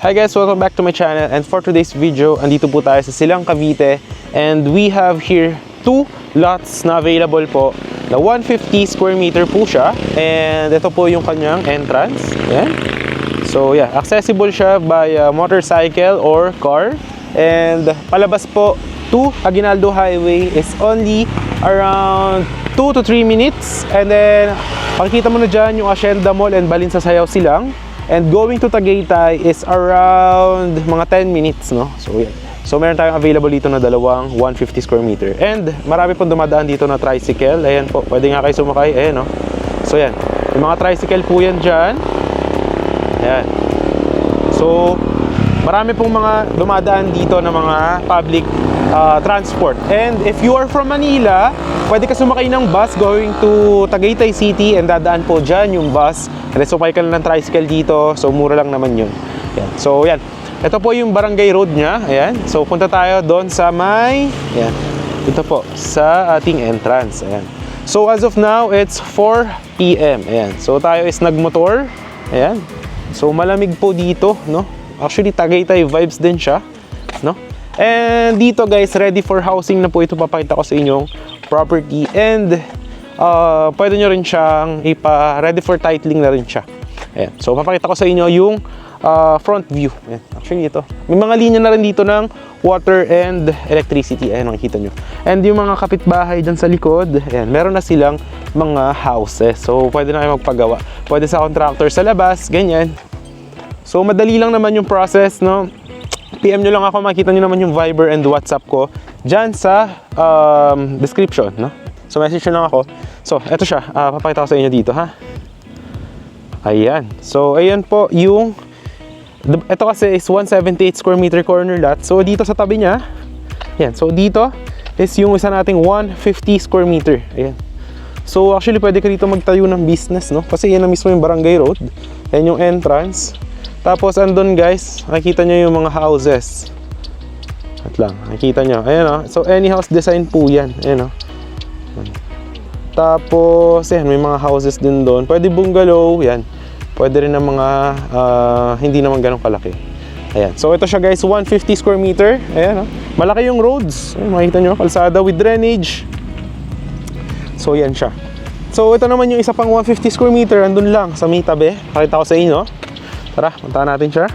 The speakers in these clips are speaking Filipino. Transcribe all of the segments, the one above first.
Hi guys, welcome back to my channel, and for today's video, andito po tayo sa Silang Cavite, and we have here two lots na available po na 150 square meter po siya, and ito po yung kanyang entrance. Ayan. So yeah, accessible siya by motorcycle or car, and palabas po to Aguinaldo Highway is only around 2 to 3 minutes, and then makikita mo na dyan yung Hacienda Mall and Balin sa Sayaw Silang. And going to Tagaytay is around mga 10 minutes, no? So, yeah. So, meron tayong available dito na dalawang 150 square meter. And marami pong dumadaan dito na tricycle. Ayan po, pwede nga kayo sumakay. Ayan, no? So, yan. Yung mga tricycle po yan dyan. Ayan. So, marami pong mga dumadaan dito na mga public transport. And if you are from Manila, pwede ka sumakay ng bus going to Tagaytay City, and dadaan po dyan yung bus. And then sumakay ka lang ng tricycle dito, so mura lang naman yun. Yan. So yan, ito po yung barangay road niya. Ayan. So punta tayo doon sa may, yan, ito po sa ating entrance. Ayan. So as of now, it's 4 PM. Ayan. So tayo is nagmotor. Ayan. So malamig po dito, no? Actually Tagaytay vibes din siya, no? And dito guys, ready for housing na po ito. Papakita ko sa inyong property, and pwede nyo rin siyang ready for titling na rin siya. Ayan. So papakita ko sa inyo yung front view. Ayan. Actually ito, may mga linya na rin dito ng water and electricity. Ayan, makikita nyo. And yung mga kapitbahay dyan sa likod, ayan, meron na silang mga houses. So pwede na kayo magpagawa. Pwede sa contractor sa labas, ganyan. So madali lang naman yung process, no? PM nyo lang ako, makita nyo naman yung Viber and WhatsApp ko dyan sa description, no? So message nyo lang ako. So eto siya, papakita ko sa inyo dito, ha? Ayan. So ayan po yung, ito kasi is 178 square meter corner lot. So dito sa tabi niya, ayan, so dito is yung isa nating 150 square meter. Ayan. So actually pwede ka dito magtayo ng business, no? Kasi yan na mismo yung barangay road. Ayan yung entrance. Tapos andun guys, nakikita nyo yung mga houses. At lang, nakikita nyo. Ayan o. So any house design po yan. Ayan o. Tapos, ayan, may mga houses din doon. Pwede bungalow, yan. Pwede rin ng mga hindi naman ganun kalaki. Ayan. So ito siya guys, 150 square meter. Ayan o. Malaki yung roads. Ayan, makikita nyo, kalsada with drainage. So yan siya. So ito naman yung isa pang 150 square meter. Andun lang sa may tabi. Pakita ko sa inyo. Tara, puntahan natin siya.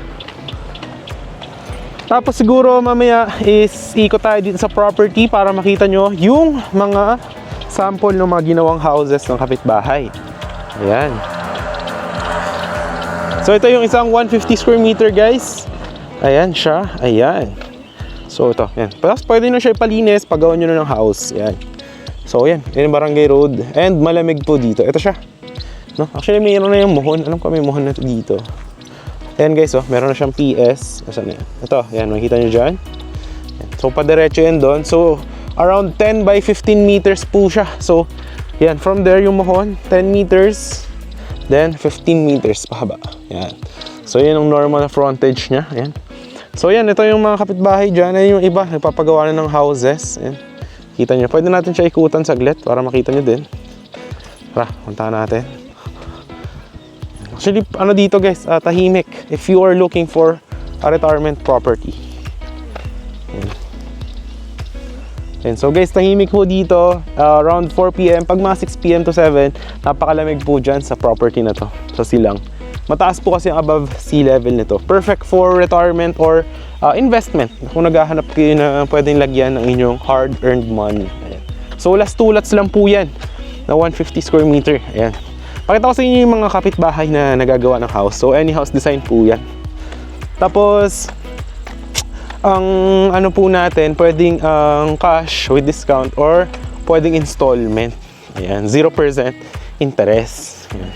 Tapos siguro mamaya is ikot tayo dito sa property para makita nyo yung mga sample ng mga ginawang houses ng kapitbahay. Ayan. So ito yung isang 150 square meter guys. Ayan siya. Ayan. So ito. Ayan. Tapos pwede na siya ipalinis pag gawin nyo na ng house. Ayan. So ayan. Ayan yung barangay road. And malamig po dito. Ito siya. No? Actually mayroon na yung muhon. Alam ko may muhon na dito. Ayan guys, oh, meron na siyang PS. Asan na yan? Ito, ayan, makikita nyo dyan. Ayan. So, padiretso yan doon. So, around 10 by 15 meters po siya. So, yan, from there yung mohon, 10 meters, then 15 meters pahaba. Ayan. So, yan yung normal na frontage niya. Ayan. So, yan, ito yung mga kapitbahay dyan. Ayan yung iba, nagpapagawa na ng houses. Ayan. Kita nyo. Pwede natin siya ikutan saglit para makita nyo din. Tara, puntahan natin. Actually, ano dito guys, tahimik if you are looking for a retirement property. Ayan. So guys, tahimik po dito around 4 PM. Pag mga 6 PM to 7, napakalamig po dyan sa property na to, sa Silang. Mataas po kasi ang above sea level nito. Perfect for retirement or investment. Kung naghahanap kayo na pwedeng lagyan ng inyong hard-earned money. Ayan. So last 2 lots lang po yan na 150 square meter. Ayan. Pakita ko sa inyo yung mga kapitbahay na nagagawa ng house. So, any house design po yan. Tapos, ang ano po natin, pwedeng cash with discount or pwedeng installment. Ayan, 0% interest. Ayan.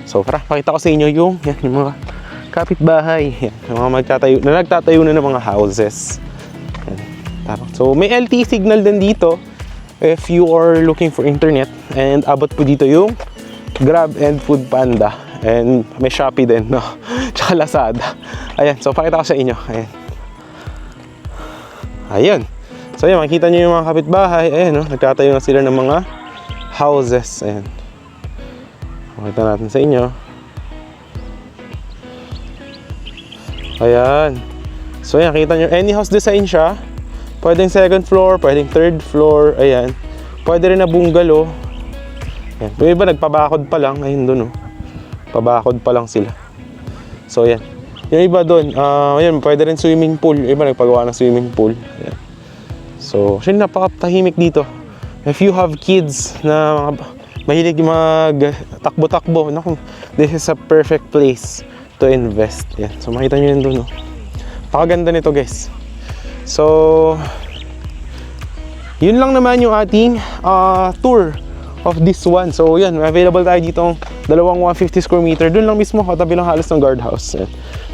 So, pakita ko sa inyo yung mga kapitbahay. Ayan, yung mga nagtatayo na ng mga houses. Ayan. So, may LTE signal din dito if you are looking for internet. And abot po dito yung Grab and Food Panda, and may Shopee din, no? Tsaka Lazada. Ayan, so pakita ko sa inyo. Ayan. Ayan. So ayan, makikita nyo yung mga kapitbahay. Ayan, no? Nagtatayo na sila ng mga houses. Ayan. Pakita natin sa inyo. Ayan. So ayan, kita nyo, any house design siya. Pwedeng second floor, pwedeng third floor. Ayan. Pwede rin na bungalow. Ayan. Yung iba nagpabakod pa lang. Ayun dun, oh. Pabakod pa lang sila. So ayan. Yung iba dun, ayan, pwede rin swimming pool. Yung iba nagpagawa ng swimming pool. Ayan. So, actually napakatahimik dito. If you have kids na mga mahilig mag-takbo-takbo, naku, this is a perfect place to invest. Yan. So makita nyo yun doon. No? Pakaganda nito guys. So, yun lang naman yung ating tour of this one. So yan, available tayo dito ng dalawang 150 square meter. Doon lang mismo, katabi lang halos ng guardhouse. Yan.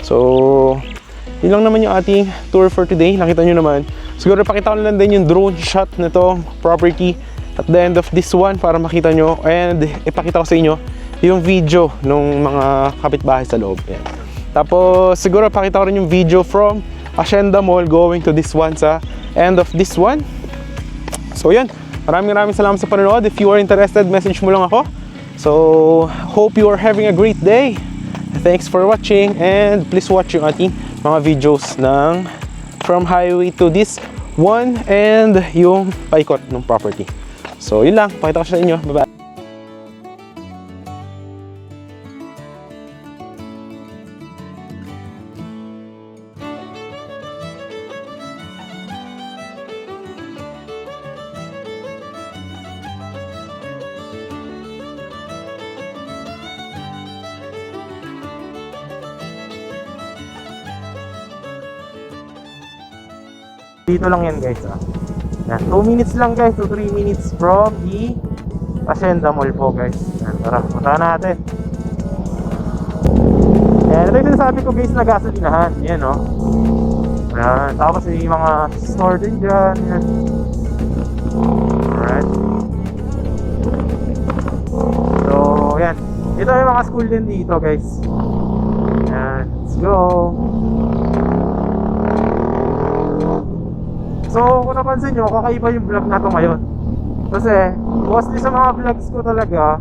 So, yun lang naman yung ating tour for today. Nakita nyo naman. Siguro pakita ko lang din yung drone shot nito property at the end of this one para makita nyo. And ipakita ko sa inyo yung video ng mga kapitbahay sa loob. Yan. Tapos siguro pakita ko rin yung video from Hacienda Mall going to this one sa end of this one. So yan, maraming salamat sa panonood. If you are interested, message mo lang ako. So hope you are having a great day. Thanks for watching and please watch yung ating mga videos ng from highway to this one and yung paikot ng property. So yun lang, pakita ko sa inyo. Bye bye. Dito lang yan guys. Yan, 2 minutes lang guys to 3 minutes from the Hacienda Mall po guys. Yan, tara, punta natin. Yan, ito yung sinasabi ko guys na gasolinahan. Yan o. Yan, tapos yung mga store din dyan. Yan. Alright. So, yan. Ito yung mga school din dito guys. Yan, let's go. So, kung napansin nyo, kakaiba yung vlog na to ngayon. Kasi, mostly sa mga vlogs ko talaga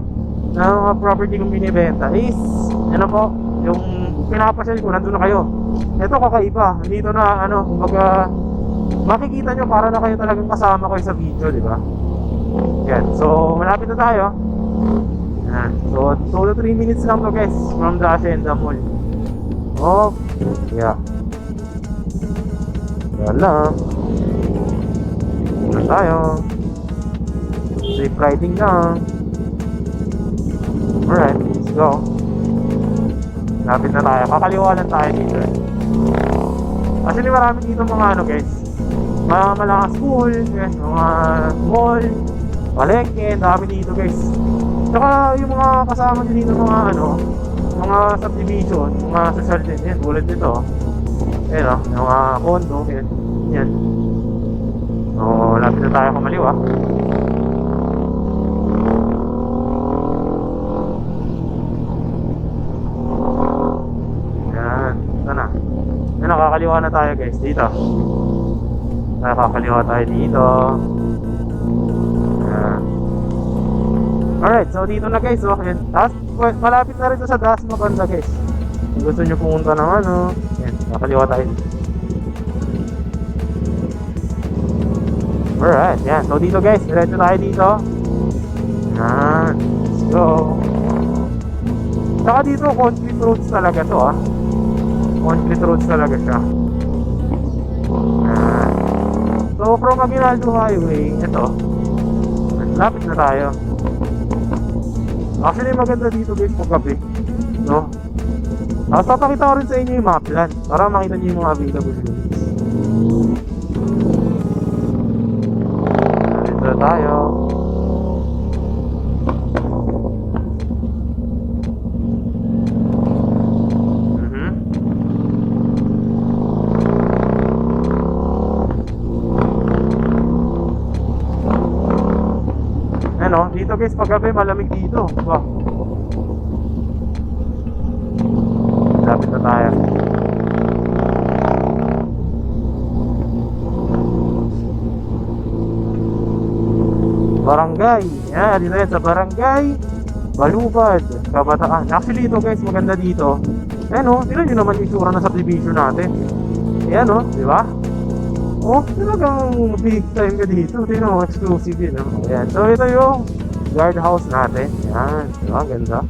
na mga property kong binibenta is, ano po, yung pinapasyal ko, nandun na kayo. Ito kakaiba, dito na, kumbaga, makikita nyo para na kayo talagang kasama ko sa video, di ba? Yan, so, malapit na tayo. Yan, so, 2 to 3 minutes lang to guys, from the Hacienda Mall. Oh, yeah. Yan lang. Muna tayo. Safe riding lang. Alright, let's go. Lapit na tayo. Kakaliwa lang tayo dito. Actually marami dito mga guys. Mga malakas school, yes, mga mall, palengke, dami dito guys. Tsaka yung mga kasama dito mga mga subdivision, mga social din yan, tulad dito. Ayan o, yung mga condo, yan. Yan. So, lapit na tayo kumaliwa. Yan, ito na. Yan, nakakaliwa na tayo guys, dito. Nakakaliwa tayo dito. Yan. Alright, so dito na guys, oh. Yan. Tapos, malapit na rin sa Das Maganda guys. Kung gusto nyo pumunta ng yan, nakakaliwa tayo. Alright, yan. So dito guys, diretso tayo dito. Yan. Let's go. Saka dito, concrete roads talaga to Concrete roads talaga siya. Yan. So from Aguinaldo Highway, ito. Lapit na tayo. Actually maganda dito guys pag gabi. No? Tapos papakita ko rin sa inyo yung map plan para makita nyo yung mga available units. Tayo. Ano, dito guys paggabi malamig dito. Wow. Lapit na tayo. Barangay. Yan, dito yan sa Barangay Balubad, Kabataan. Actually ito guys, maganda dito. Ayan o, tignan nyo naman yung itsura ng subdivision natin. Ayan o, di ba? Oh, talagang big time ka dito. Tignan mo, exclusive yun. No? Ayan, so ito yung guardhouse natin. Ayan, di ba? Ganda.